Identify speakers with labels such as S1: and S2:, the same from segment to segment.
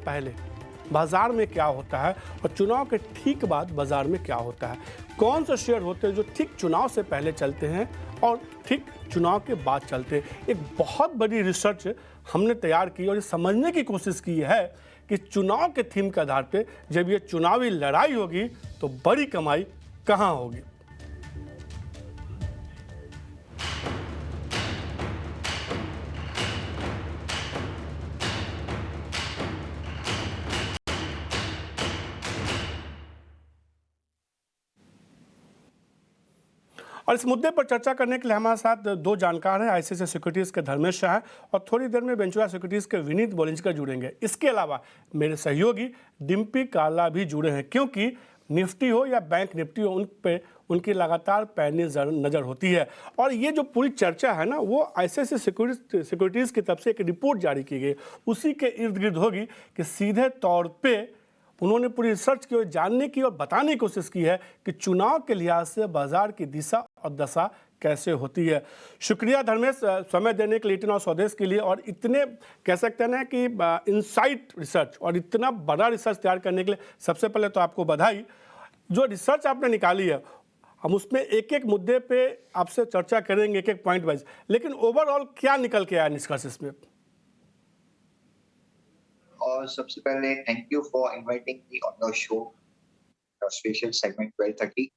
S1: पहले बाजार में क्या होता है और चुनाव के ठीक बाद बाजार में क्या होता है, कौन से शेयर होते हैं जो ठीक चुनाव से पहले चलते हैं और ठीक चुनाव के बाद चलते हैं। एक बहुत बड़ी रिसर्च हमने तैयार की और ये समझने की कोशिश की है कि चुनाव के थीम के आधार पे जब ये चुनावी लड़ाई होगी तो बड़ी कमाई कहाँ होगी। और इस मुद्दे पर चर्चा करने के लिए हमारे साथ दो जानकार हैं, आईसीआईसीआई सिक्योरिटीज़ के धर्मेश शाह और थोड़ी देर में वेंचुरा सिक्योरिटीज़ के विनीत बोलिंजकर जुड़ेंगे। इसके अलावा मेरे सहयोगी डिम्पी काला भी जुड़े हैं, क्योंकि निफ्टी हो या बैंक निफ्टी हो, उन पे उनकी लगातार पैनी नज़र होती है। और ये जो पूरी चर्चा है ना, वो आईसीआईसीआई सिक्योरिटीज़ की तरफ से एक रिपोर्ट जारी की गई, उसी के इर्द गिर्द होगी कि सीधे तौर पर उन्होंने पूरी रिसर्च की और जानने की और बताने की कोशिश की है कि चुनाव के लिहाज से बाजार की दिशा और दशा कैसे होती है। शुक्रिया धर्मेश समय देने के लिए लिटिन और स्वदेश के लिए, और इतने कह सकते हैं ना कि इनसाइट रिसर्च और इतना बड़ा रिसर्च तैयार करने के लिए सबसे पहले तो आपको बधाई। जो रिसर्च आपने निकाली है हम उसमें एक एक मुद्दे पे आपसे चर्चा करेंगे, एक एक पॉइंट वाइज, लेकिन ओवरऑल क्या निकल के आया निष्कर्ष इसमें?
S2: और सबसे पहले thank you for inviting me on your show special segment 12:30।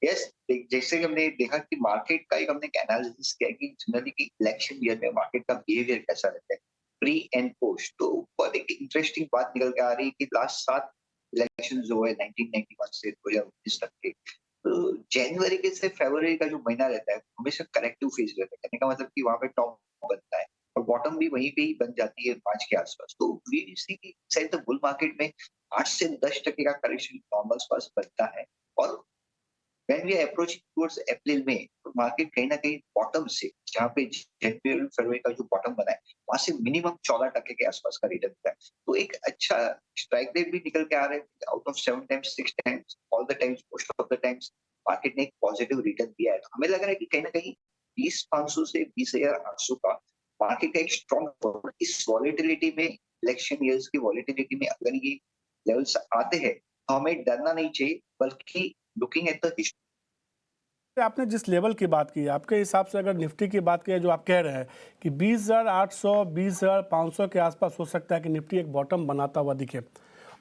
S2: Yes, जैसे कि हमने देखा कि मार्केट का एक हमने एनालिसिस किया कि जनरली की इलेक्शन ईयर में मार्केट का बिहेवियर कैसा रहता है प्री एंड पोस्ट। तो बहुत एक इंटरेस्टिंग बात निकल के आ रही है कि लास्ट 7 इलेक्शन जो है 1991 से 2019 तक के, तो जनवरी के से फरवरी का जो महीना रहता है हमेशा करेक्टिव फेज रहता है। कहने का मतलब कि वहां पे टॉप बनता है और बॉटम भी वहीं पे ही बन जाती है 5 के आसपास। तो वी सी की शायद बुल मार्केट में 8 से 10% का करेक्शन नॉर्मल पास बनता है। और when we are approaching towards April में तो मार्केट कहीं ना कहीं बॉटम से, जहाँ पे जनवरी फरवरी का जो बॉटम बना है वहां से मिनिमम 14% के आसपास का रिटर्न था। तो एक अच्छा स्ट्राइक रेट भी निकल के आ रहा है। Out of 7 times 6 times all the times most of the times market ने एक पॉजिटिव रिटर्न दिया है। तो हमें लग रहा है कि कहीं ना कहीं 20,500 से 20,800 का मार्केट का एक स्ट्रॉन्ग, इस वॉलेटिलिटी में, इलेक्शन ईयर्स की वॉलेटिलिटी में अगर ये लेवल्स आते हैं तो हमें डरना नहीं चाहिए, बल्कि लुकिंग एट द हिस्ट्री।
S1: आपने जिस लेवल की बात की, आपके हिसाब से अगर निफ्टी की बात की जो आप कह रहे हैं कि 20,800 20,500 के आसपास हो सकता है कि निफ्टी एक बॉटम बनाता हुआ दिखे,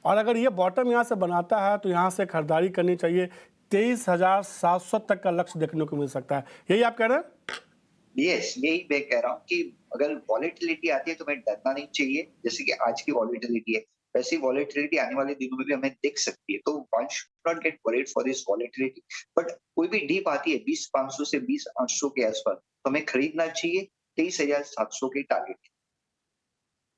S1: और अगर ये बॉटम यहाँ से बनाता है तो यहाँ से खरीदारी करनी चाहिए, 23,700 तक का लक्ष्य देखने को मिल सकता है, यही आप कह रहे हैं?
S2: यस, यही मैं कह रहा हूँ कि अगर वॉलेटिलिटी आती है तो हमें डरना नहीं चाहिए। जैसे कि आज की वॉलेटिलिटी है, वैसी वॉलेटिलिटी आने वाले दिनों में भी हमें दिख सकती है। तो one should not gate worried for this volatility. But कोई भी डीप आती है 20,500 से 20,800 के आसपास तो हमें खरीदना चाहिए 23,700 के टारगेट।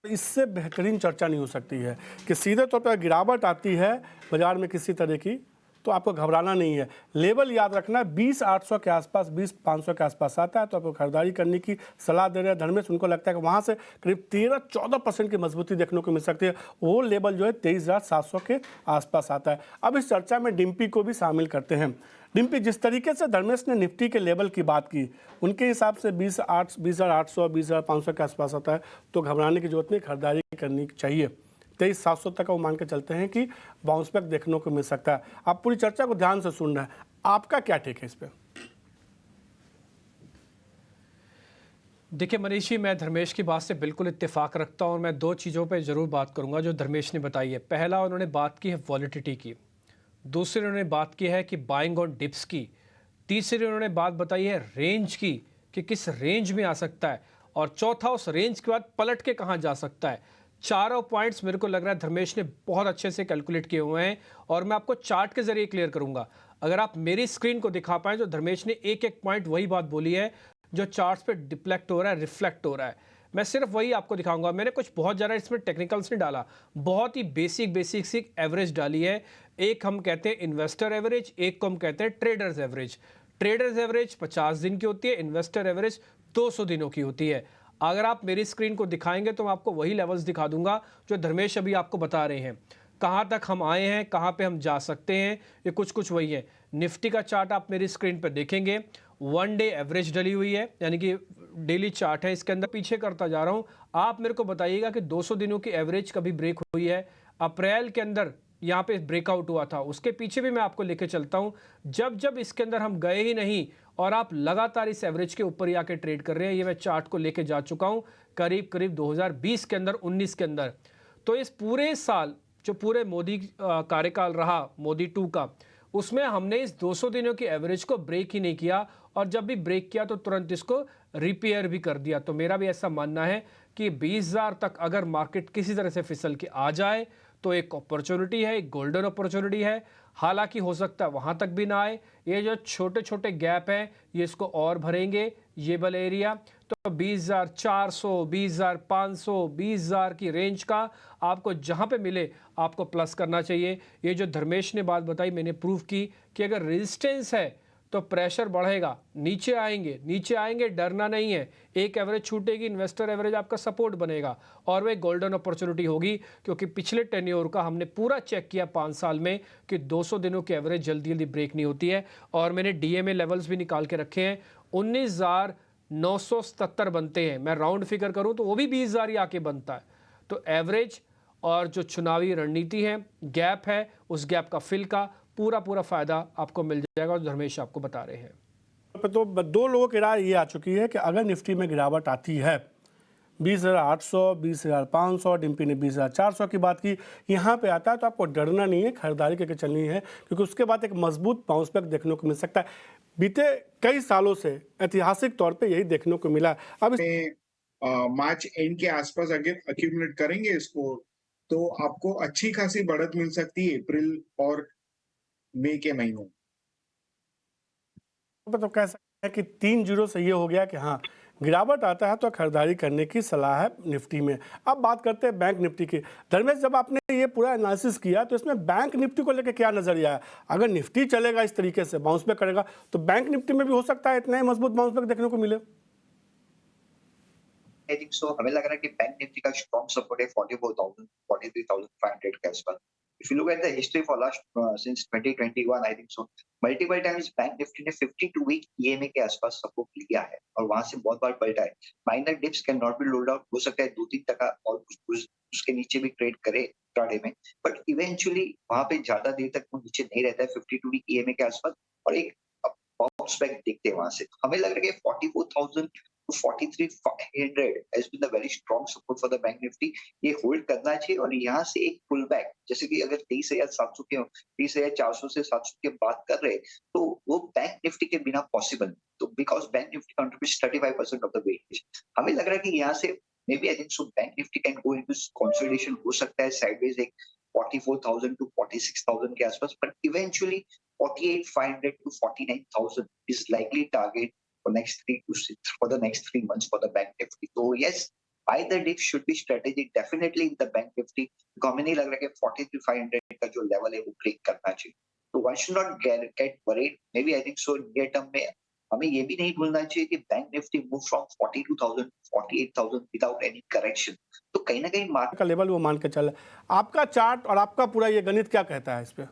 S1: इससे बेहतरीन चर्चा नहीं हो सकती है कि सीधे तौर पर गिरावट आती है बाजार में किसी तरह की तो आपको घबराना नहीं है। लेवल याद रखना, 20,800 के आसपास, 20,500 के आसपास आता है तो आपको खरीदारी करने की सलाह दे रहे हैं धर्मेश। उनको लगता है कि वहाँ से करीब 13-14% की मजबूती देखने को मिल सकती है। वो लेवल जो है 23,700 के आसपास आता है। अब इस चर्चा में डिम्पी को भी शामिल करते हैं। डिम्पी, जिस तरीके से धर्मेश ने निफ्टी के लेवल की बात की, उनके हिसाब से 20,800 20,500 के आसपास आता है तो घबराने की जरूरत नहीं, खरीदारी करनी चाहिए। 23,700 तक का वो मान के चलते हैं कि बाउंस बैक देखने को मिल सकता है। आप पूरी चर्चा को ध्यान से सुन रहे हैं, आपका क्या टेक है इस पर?
S3: देखिए मनीष जी, मैं धर्मेश की बात से बिल्कुल इत्तेफाक रखता हूँ और मैं 2 चीज़ों पे ज़रूर बात करूँगा जो धर्मेश ने बताई है। पहला, उन्होंने बात की है वॉलिडिटी की। दूसरी, उन्होंने बात की है कि बाइंग ऑन डिप्स की। तीसरी, उन्होंने बात बताई है रेंज की कि किस रेंज में आ सकता है। और चौथा, उस रेंज के बाद पलट के कहाँ जा सकता है। चारों पॉइंट्स मेरे को लग रहा है धर्मेश ने बहुत अच्छे से कैलकुलेट किए हुए हैं और मैं आपको चार्ट के जरिए क्लियर करूंगा। अगर आप मेरी स्क्रीन को दिखा पाएं तो धर्मेश ने एक एक पॉइंट वही बात बोली है जो चार्ट्स पे डिफ्लेक्ट हो रहा है, रिफ्लेक्ट हो रहा है। मैं सिर्फ वही आपको दिखाऊंगा। मैंने कुछ बहुत ज़्यादा इसमें टेक्निकल्स नहीं डाला, बहुत ही बेसिक सी एवरेज डाली है। एक हम कहते हैं इन्वेस्टर एवरेज, एक को हम कहते हैं ट्रेडर्स एवरेज। ट्रेडर्स एवरेज 50 दिन की होती है, इन्वेस्टर एवरेज 200 दिनों की होती है। अगर आप मेरी स्क्रीन को दिखाएंगे तो मैं आपको वही लेवल्स दिखा दूंगा जो धर्मेश अभी आपको बता रहे हैं। कहाँ तक हम आए हैं, कहाँ पे हम जा सकते हैं, ये कुछ वही है। निफ्टी का चार्ट आप मेरी स्क्रीन पर देखेंगे वन डे एवरेज डली हुई है, यानी कि डेली चार्ट है, इसके अंदर पीछे करता जा रहा हूं। आप मेरे को बताइएगा कि 200 दिनों की एवरेज कभी ब्रेक हुई है? अप्रैल के अंदर यहाँ पे ब्रेकआउट हुआ था, उसके पीछे भी मैं आपको लेके चलता हूं। जब जब इसके अंदर हम गए ही नहीं और आप लगातार इस एवरेज के ऊपर ही आके ट्रेड कर रहे हैं, ये मैं चार्ट को लेके जा चुका हूं करीब करीब 2020 के अंदर, 19 के अंदर। तो इस पूरे साल जो पूरे मोदी कार्यकाल रहा, मोदी 2 का, उसमें हमने इस 200 दिनों की एवरेज को ब्रेक ही नहीं किया, और जब भी ब्रेक किया तो तुरंत इसको रिपेयर भी कर दिया। तो मेरा भी ऐसा मानना है कि 20,000 तक अगर मार्केट किसी तरह से फिसल के आ जाए तो एक अपॉर्चुनिटी है, एक गोल्डन अपॉर्चुनिटी है। हालांकि हो सकता है वहां तक भी ना आए, ये जो छोटे छोटे गैप हैं ये इसको और भरेंगे, ये वाला एरिया। तो 20,400, 20,500, 20,000 की रेंज का आपको जहां पे मिले आपको प्लस करना चाहिए। ये जो धर्मेश ने बात बताई, मैंने प्रूव की कि अगर रेजिस्टेंस है तो प्रेशर बढ़ेगा, नीचे आएंगे, डरना नहीं है। एक एवरेज छूटेगी, इन्वेस्टर एवरेज आपका सपोर्ट बनेगा, और वह गोल्डन अपॉर्चुनिटी होगी, क्योंकि पिछले टेन्योर का हमने पूरा चेक किया 5 साल में कि 200 दिनों की एवरेज जल्दी जल्दी ब्रेक नहीं होती है। और मैंने डीएमए लेवल्स भी निकाल के रखे हैं, 19,977 बनते हैं। मैं राउंड फिगर करूं तो वो भी 20,000 ही आके बनता है। तो एवरेज और जो चुनावी रणनीति है, गैप है, उस गैप का फिल का पूरा फायदा आपको मिल जाएगा, और धर्मेश आपको बता रहे हैं।
S1: तो दो लोगों की राय ये आ चुकी है कि अगर निफ्टी में गिरावट आती है 20,800, 20,500, डिम्पी ने 20,400 की बात की, यहाँ पे आता है तो आपको डरना नहीं है, खरीदारी करके चलनी है, क्योंकि उसके बाद एक मजबूत बाउंस बैक देखने को मिल सकता है। बीते कई सालों से ऐतिहासिक तौर पे यही देखने को मिला। अब
S4: मार्च एंड के आसपास अगर अक्यूमुलेट करेंगे इसको, तो आपको अच्छी खासी बढ़त मिल सकती है अप्रैल और मई के महीनों।
S1: तो कह सकते हैं कि 3-0 से ये हो गया कि हाँ, गिरावट आता है तो खरीदारी करने की सलाह है निफ्टी में। अब बात करते हैं बैंक निफ्टी की। धर्मेश, जब आपने ये पूरा एनालिसिस किया तो इसमें बैंक निफ्टी को लेकर क्या नजरिया है? अगर निफ्टी चलेगा इस तरीके से, बाउंस बैक करेगा, तो बैंक निफ्टी में भी हो सकता है इतना ही मजबूत बाउंस बैक देखने को मिले।
S2: आई थिंक सो। हमें लग रहा है कि बैंक निफ्टी का स्ट्रॉन्ग सपोर्ट है 44,000, 43,500 के आसपास। If you look at the history for last since 2021, I think so, multiple times bank Nifty ने 52 वीक EMA के आसपास सपोर्ट लिया है और वहां से बहुत बार पलटा है। Minor dips can not be rolled out, हो सकता है 2-3% और उसके नीचे भी ट्रेड करे ट्राडे में, बट इवेंचुअली वहां पे ज्यादा देर तक वो नीचे नहीं रहता है 52 वीक EMA के आसपास, और एक बाउंस बैक देखते हैं वहां से। हमें लग रहा है कि 44,000 to 43,500 has been a very strong support for the bank Nifty. ये होल्ड करना चाहिए, और यहाँ से एक पुल बैक, जैसे कि अगर 23,700 के 23,400 से 700 के बात कर रहे हैं, तो वो बैंक निफ्टी के बिना पॉसिबल। तो because bank Nifty contributes 35% of the weight, हमें लग रहा है कि यहाँ से may be I think so bank Nifty can go into consolidation, हो सकता है साइडवेज एक 44,000 to 46,000 के आसपास, but eventually 48,500 to 49,000 is likely target for the next 3 months for the bank nifty. So yes, buy the dip should be strategic definitely in the bank nifty. हमें नहीं लग रहा कि 43,500 का जो लेवल है वो ब्रेक करना चाहिए। तो one should not get worried. Maybe I think so near term में हमें ये भी नहीं भूलना चाहिए कि bank Nifty move from 42,000 48,000 without any correction. तो कहीं ना कहीं मार्केट
S1: का लेवल वो मान के चल। आपका चार्ट और आपका पूरा ये गणित क्या कहता है इस पे?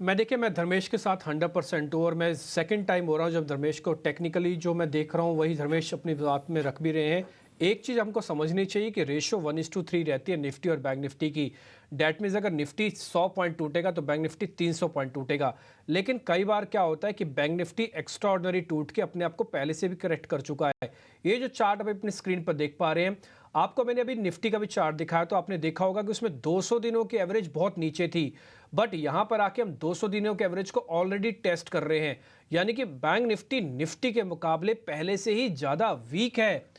S3: मैं धर्मेश के साथ 100% हूँ, और मैं सेकंड टाइम हो रहा हूँ जब धर्मेश को टेक्निकली जो मैं देख रहा हूँ वही धर्मेश अपनी बात में रख भी रहे हैं। एक चीज़ हमको समझनी चाहिए कि रेशो 1:3 रहती है निफ्टी और बैंक निफ्टी की। डैट मीन्स अगर निफ्टी 100 पॉइंट टूटेगा तो बैंक निफ्टी 300 पॉइंट टूटेगा। लेकिन कई बार क्या होता है कि बैंक निफ्टी एक्स्ट्राऑर्डिनरी टूट के अपने आप को पहले से भी करेक्ट कर चुका है। ये जो चार्ट आप अपनी स्क्रीन पर देख पा रहे हैं, आपको मैंने अभी निफ्टी का भी चार्ट दिखाया, तो आपने देखा होगा कि उसमें 200 दिनों की एवरेज बहुत नीचे थी, बट यहां पर आके हम 200 दिनों के एवरेज को ऑलरेडी टेस्ट कर रहे हैं। यानी कि बैंक निफ्टी निफ्टी के मुकाबले पहले से ही ज़्यादा वीक है।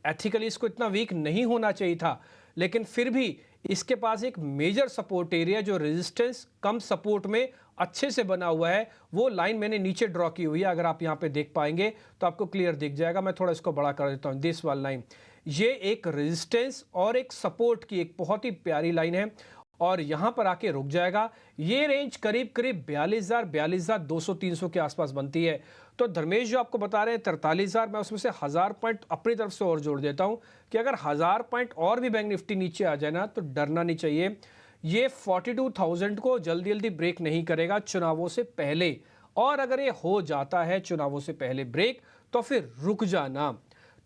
S3: एथिकली इसको इतना वीक नहीं होना चाहिए था, लेकिन फिर भी इसके पास एक मेजर सपोर्ट एरिया जो रेजिस्टेंस कम सपोर्ट में अच्छे से बना हुआ है, वो लाइन मैंने नीचे ड्रॉ की हुई है। अगर आप यहाँ पे देख पाएंगे तो आपको क्लियर दिख जाएगा। मैं थोड़ा इसको बड़ा कर देता हूँ। दिस वाली लाइन, ये एक रेजिस्टेंस और एक सपोर्ट की एक बहुत ही प्यारी लाइन है, और यहां पर आके रुक जाएगा। ये रेंज करीब करीब 42,200 300 के आसपास बनती है। तो धर्मेश जो आपको बता रहे हैं 43,000, मैं उसमें से 1000 पॉइंट अपनी तरफ से और जोड़ देता हूं कि अगर 1000 पॉइंट और भी बैंक निफ्टी नीचे आ जाए ना तो डरना नहीं चाहिए। ये 42,000 को जल्दी जल्दी ब्रेक नहीं करेगा चुनावों से पहले, और अगर ये हो जाता है चुनावों से पहले ब्रेक, तो फिर रुक जाना।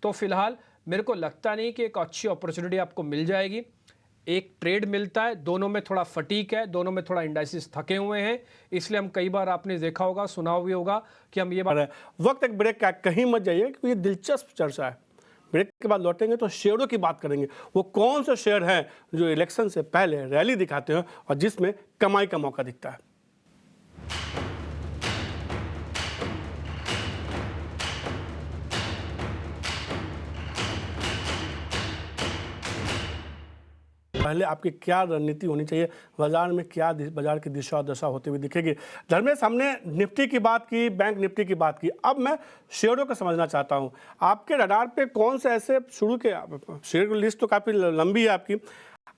S3: तो फिलहाल मेरे को लगता नहीं कि एक अच्छी अपॉर्चुनिटी आपको मिल जाएगी। एक ट्रेड मिलता है, दोनों में थोड़ा फटीक है, दोनों में थोड़ा इंडाइसिस थके हुए हैं, इसलिए हम कई बार आपने देखा होगा, सुना भी होगा कि हम ये बात।
S1: वक्त एक ब्रेक का, कहीं मत जाइए क्योंकि ये दिलचस्प चर्चा है। ब्रेक के बाद लौटेंगे तो शेयरों की बात करेंगे। वो कौन से शेयर हैं जो इलेक्शन से पहले रैली दिखाते हैं और जिसमें कमाई का मौका दिखता है। पहले आपकी क्या रणनीति होनी चाहिए, बाजार में क्या बाजार की दिशा और दशा होती हुई दिखेगी। धर्मेश, हमने निफ्टी की बात की, बैंक निफ्टी की बात की, अब मैं शेयरों को समझना चाहता हूं। आपके रडार पे कौन से ऐसे शुरू के शेयर की लिस्ट तो काफ़ी लंबी है आपकी।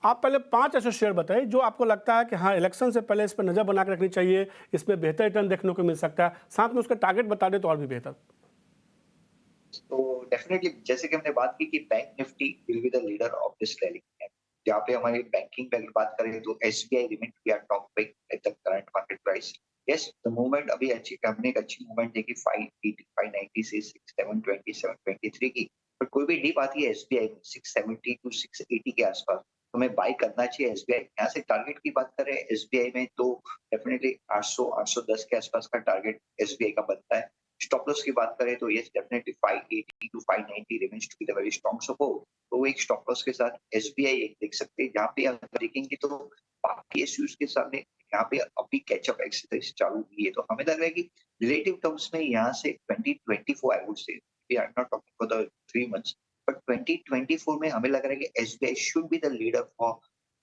S1: आप पहले 5 ऐसे शेयर बताइए जो आपको लगता है कि हाँ, इलेक्शन से पहले इस पर नज़र बना के रखनी चाहिए, इसमें बेहतर रिटर्न देखने को मिल सकता है। साथ में उसका टारगेट बता दे तो और भी बेहतर।
S2: तो डेफिनेटली जैसे कि हमने बात की कि bank Nifty will be the leader of this rally. जहाँ पे हमारी बैंकिंग की बात करें तो SBI remain to be our top pick at the current market price. Yes, the movement अभी हमने एक अच्छी मूवमेंट देखी 580 590 से 6720 723 की, पर कोई भी डीप आती है एसबीआई में 670 टू 680 के आसपास, तो हमें बाय करना चाहिए एसबीआई। यहाँ से टारगेट की बात करें एसबीआई में तो डेफिनेटली 800 810 के आसपास का टारगेट एसबीआई का बनता है। स्टॉप लॉस की बात करें तो yes, definitely 580 to 590 remains to be the very strong support. तो एक स्टॉप लॉस के साथ एसबीआई एक देख सकते हैं। जहाँ पे अगर देखेंगे तो बाकी एसयूज के सामने यहाँ पे अभी कैचअप एक्सरसाइज चालू हुई है, तो हमें लग रहा है कि रिलेटिव टर्म्स में यहाँ से 2024 I would say, we are not talking for the 3 months, but 2024 में हमें लग रहा है कि SBI should be the leader for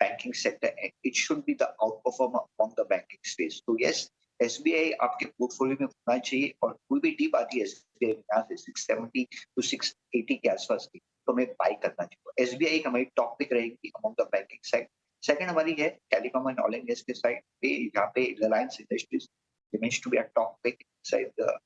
S2: banking sector and it should be the outperformer among the banking space. तो यस, एसबीआई आपके portfolio में होना चाहिए और कोई भी डीप आती है एसबीआई यहाँ से 670 टू 680 के आसपास की, तो हमें बाय करना चाहिए। एसबीआई हमारी टॉप पिक रहेगी among the banking side. Second हमारी है telecom and oil and gas के साइड पे, यहाँ पे Reliance Industries remains to be a top pick side the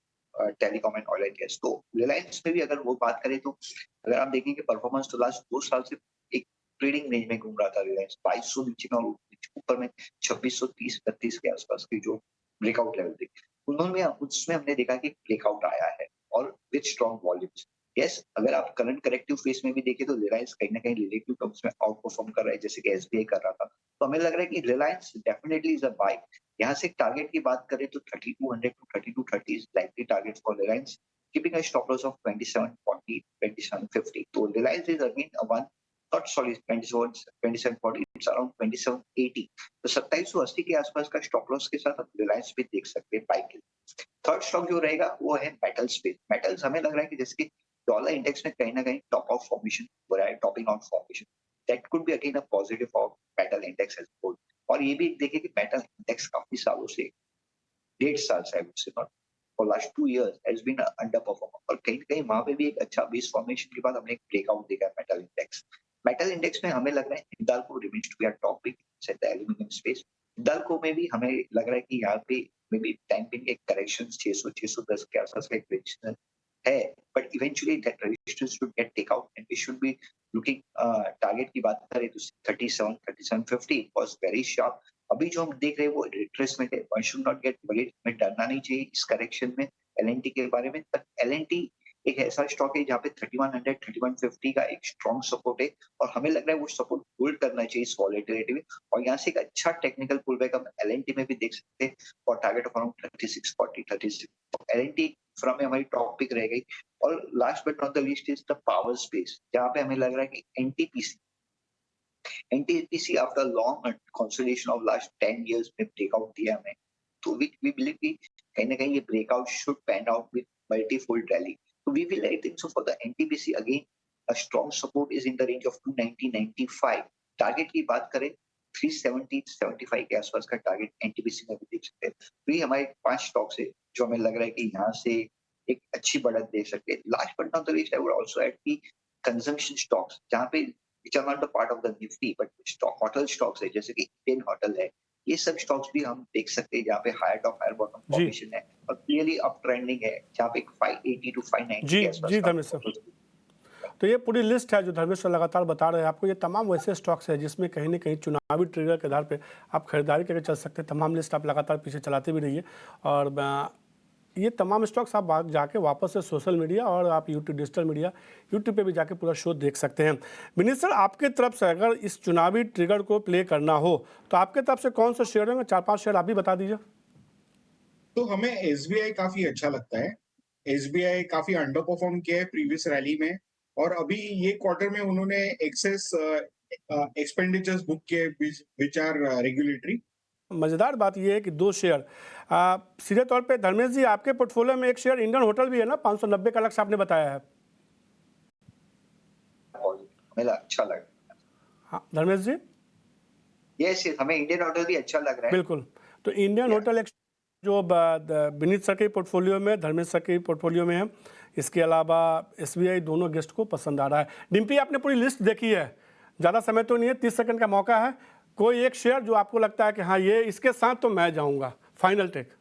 S2: telecom and oil and gas. तो रिलायंस में भी अगर वो बात करें तो अगर आप देखेंगे परफॉर्मेंस तो लास्ट 2 साल से एक ट्रेडिंग रेंज में घूम रहा था रिलायंस, 2200 नीचे में और ऊपर में 2630-32 के आसपास की जो ब्रेकआउट लेवल थी, उन्होंने उसमें हमने देखा कि ब्रेकआउट आया है और विद स्ट्रॉन्ग वॉल्यूम्स। यस, अगर आप करंट करेक्टिव फेज में भी देखें तो रिलायंस कहीं ना कहीं रिलेटिव टर्म्स में आउट परफॉर्म कर रहा है, जैसे कि एसबीआई कर रहा था। तो हमें लग रहा है कि Reliance definitely is a buy. यहाँ से टारगेट की बात करें तो 3200 to 3230 is likely target for Reliance, keeping a stop loss of 2740 2750। तो Reliance is again a one, not sorry 2740, it's around 2780। तो 2780 के आसपास का स्टॉप लॉस के साथ आप रिलायंस भी देख सकते हैं बाय के लिए। थर्ड स्टॉक जो रहेगा वो है मेटल स्पेस। मेटल्स हमें लग रहा है कि जैसे कि डॉलर इंडेक्स में कहीं ना कहीं टॉप आउट फॉर्मेशन हो रहा है, topping out formation, that could be again a positive for metal index as whole. और ये भी देखिए कि मेटल इंडेक्स काफी सालों से, 1.5 साल से I would say, not for last 2 years has been underperformer, और कहीं कहीं वहां पे भी एक अच्छा बेस फॉर्मेशन के बाद हमने एक ब्रेकआउट देखा मेटल इंडेक्स। मेटल इंडेक्स में हमें लग रहा है Hindalco remains to be a top pick in the aluminium space. Hindalco में भी हमें लग रहा है कि यहाँ पे मे बी टाइम बिंग एक करेक्शन 600 610 के आसपास का एक रेजिस्टेंस है, but eventually that resistance should get take out and we should be looking. Target की बात करें तो 37 3750 वाज वेरी शार्प। अभी जो हम देख रहे हैं वो रिट्रेसमेंट है, one should not gate worried, में डरना नहीं चाहिए इस करेक्शन में एलएनटी के बारे में। बट एलएनटी एक ऐसा स्टॉक है जहाँ पे 3100 3150 का एक स्ट्रॉन्ग सपोर्ट है और हमें लग रहा है वो सपोर्ट होल्ड करना चाहिए इस वॉलेटिलिटी में, और यहाँ से एक अच्छा टेक्निकल पुलबैक हम एलएनटी में भी देख सकते हैं और target of around 3640 36। L&T from में हमारी टॉप पिक रह गई। और last but not the least is the power space, जहाँ पे हमें लग रहा है कि NTPC after long consolidation of last 10 years में ब्रेकआउट दिया हमें, तो वी बिलीव कि कहीं ना कहीं ये breakout should pan out with multi-fold rally. So we will, I think so, for the NTPC again, a strong support is in the range of 290-95। Target की बात करें 370-75 के आसपास का टारगेट एनटीपीसी में भी देख सकते हैं। तो ये हमारे 5 स्टॉक्स है जो हमें लग रहा है कि यहाँ से एक अच्छी बढ़त देख सकते हैं। Last but not the least, I would also add कि कंजम्पशन स्टॉक्स, जहाँ पे which are not the part of the Nifty but stock hotel stocks है, जैसे कि इंडियन होटल है, ये सब स्टॉक्स भी हम देख सकते हैं जहाँ पे हायर टॉप हायर बॉटम
S1: जी
S2: फॉर्मेशन है और क्लियरली अप ट्रेंडिंग है, जहाँ पे 580 टू 590
S1: जी
S2: के आसपास
S1: जी
S2: का
S1: धर्मेश सर, तो ये पूरी लिस्ट है जो धर्मेश सर लगातार बता रहे हैं आपको। ये तमाम वैसे स्टॉक्स है जिसमें कहीं ना कहीं चुनावी ट्रिगर के आधार पे आप खरीदारी करके चल सकते हैं। तमाम लिस्ट आप लगातार पीछे चलाते भी रहिए और ये तमाम स्टॉक्स आप जाके वापस से सोशल मीडिया और आप यूट्यूब डिजिटल मीडिया यूट्यूब पे भी जाके पूरा शो देख सकते हैं। विनीत सर, आपकी तरफ से अगर इस चुनावी ट्रिगर को प्ले करना हो तो आपके तरफ से कौन सा शेयर होंगे? 4-5 शेयर आप भी बता दीजिए।
S4: तो हमें एसबीआई काफी अच्छा लगता है। एसबीआई काफी अंडर परफॉर्म किया है प्रीवियस रैली में, और अभी ये क्वार्टर में उन्होंने एक्सेस एक्सपेंडिचर्स बुक किए विच आर रेगुलेटरी।
S1: मज़ेदार बात यह है कि 2 शेयर सीधे तौर पे धर्मेश जी, आपके पोर्टफोलियो में एक शेयर इंडियन होटल भी है ना, 590 का लक्ष्य आपने बताया है।
S2: हमें अच्छा लगा।
S1: हाँ धर्मेश जी।
S2: यस, हमें इंडियन होटल भी अच्छा लग रहा है।
S1: बिल्कुल, तो इंडियन होटल एक जो विनीत सर के पोर्टफोलियो में, धर्मेश सर के पोर्टफोलियो में है। इसके अलावा एसबीआई दोनों गेस्ट को पसंद आ रहा है। डिम्पी, आपने पूरी लिस्ट देखी है, ज़्यादा समय तो नहीं है, 30 सेकंड का मौका है। कोई एक शेयर जो आपको लगता है कि हाँ ये इसके साथ तो मैं जाऊंगा, फाइनल टेक।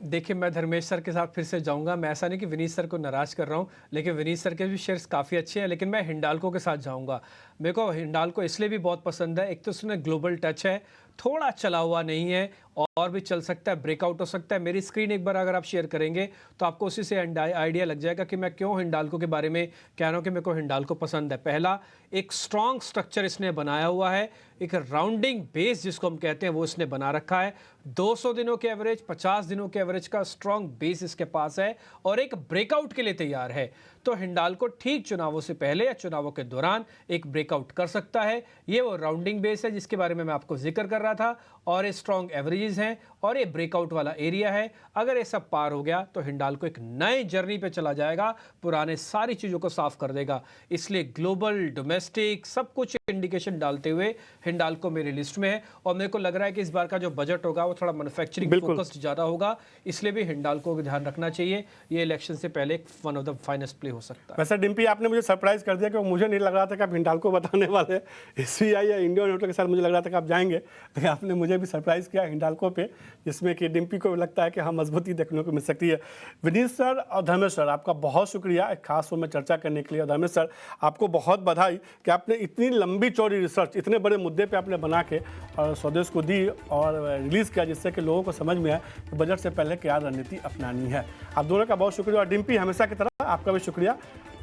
S3: देखिए, मैं धर्मेश सर के साथ फिर से जाऊंगा। मैं ऐसा नहीं कि विनीत सर को नाराज़ कर रहा हूं, लेकिन विनीत सर के भी शेयर्स काफ़ी अच्छे हैं, लेकिन मैं हिंडाल्को के साथ जाऊंगा। मेरे को हिंडाल्को इसलिए भी बहुत पसंद है, एक तो उसमें ग्लोबल टच है, थोड़ा चला हुआ नहीं है और भी चल सकता है, ब्रेकआउट हो सकता है। मेरी स्क्रीन एक बार अगर आप शेयर करेंगे तो आपको उसी से आइडिया लग जाएगा कि मैं क्यों हिंडाल्को के बारे में कह रहा हूँ कि मेरे को हिंडाल्को पसंद है। पहला, एक स्ट्रॉन्ग स्ट्रक्चर इसने बनाया हुआ है, एक राउंडिंग बेस जिसको हम कहते हैं वो इसने बना रखा है। 200 दिनों के एवरेज, 50 दिनों के एवरेज का स्ट्रॉन्ग बेस इसके पास है और एक ब्रेकआउट के लिए तैयार है। तो हिंडाल्को ठीक चुनावों से पहले या चुनावों के दौरान एक ब्रेकआउट कर सकता है। ये वो राउंडिंग बेस है जिसके बारे में मैं आपको जिक्र कर रहा था, और ये स्ट्रॉन्ग एवरेजेस हैं और ये ब्रेकआउट वाला एरिया है। अगर ये सब पार हो गया तो हिंडाल्को एक नए जर्नी पे चला जाएगा, पुराने सारी चीज़ों को साफ कर देगा। इसलिए ग्लोबल, डोमेस्टिक सब कुछ इंडिकेशन डालते हुए हिंडाल्को मेरी लिस्ट में है। और मेरे को लग रहा है कि इस बार का जो बजट होगा वो थोड़ा मैन्युफैक्चरिंग फोकस्ड ज़्यादा होगा, इसलिए भी हिंडाल्को को ध्यान रखना चाहिए। ये इलेक्शन से पहले एक one of the finest play हो सकता है।
S1: वैसे डिम्पी, आपने मुझे सरप्राइज कर दिया कि मुझे नहीं लग रहा था कि आप हिंडाल्को बताने वाले। एसबीआई या इंडियन होटल के साथ मुझे लग रहा था कि आप जाएंगे, लेकिन आपने मुझे भी सरप्राइज किया हिंडाल्को पे, जिसमें कि डिम्पी को लगता है कि हाँ मजबूती देखने को मिल सकती है। विनीत सर और धर्मेश सर, आपका बहुत शुक्रिया एक खास शो में चर्चा करने के लिए। धर्मेश सर, आपको बहुत बधाई कि आपने इतनी लंबी चौड़ी रिसर्च इतने बड़े मुद्दे पे आपने बना के और स्वदेश को दी और रिलीज़ किया, जिससे कि लोगों को समझ में आए कि बजट से पहले क्या रणनीति अपनानी है। आप दोनों का बहुत शुक्रिया। और डिम्पी, हमेशा की तरह आपका भी शुक्रिया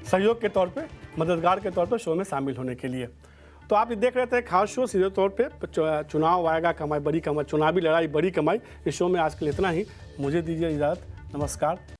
S1: सहयोग के तौर पे, मददगार के तौर पर शो में शामिल होने के लिए। तो आप ये देख रहे थे खास शो सीधे तौर पे चुनाव आएगा कमाई बड़ी कमाई, चुनावी लड़ाई बड़ी कमाई। इस शो में आज के लिए इतना ही। मुझे दीजिए इजाज़त, नमस्कार।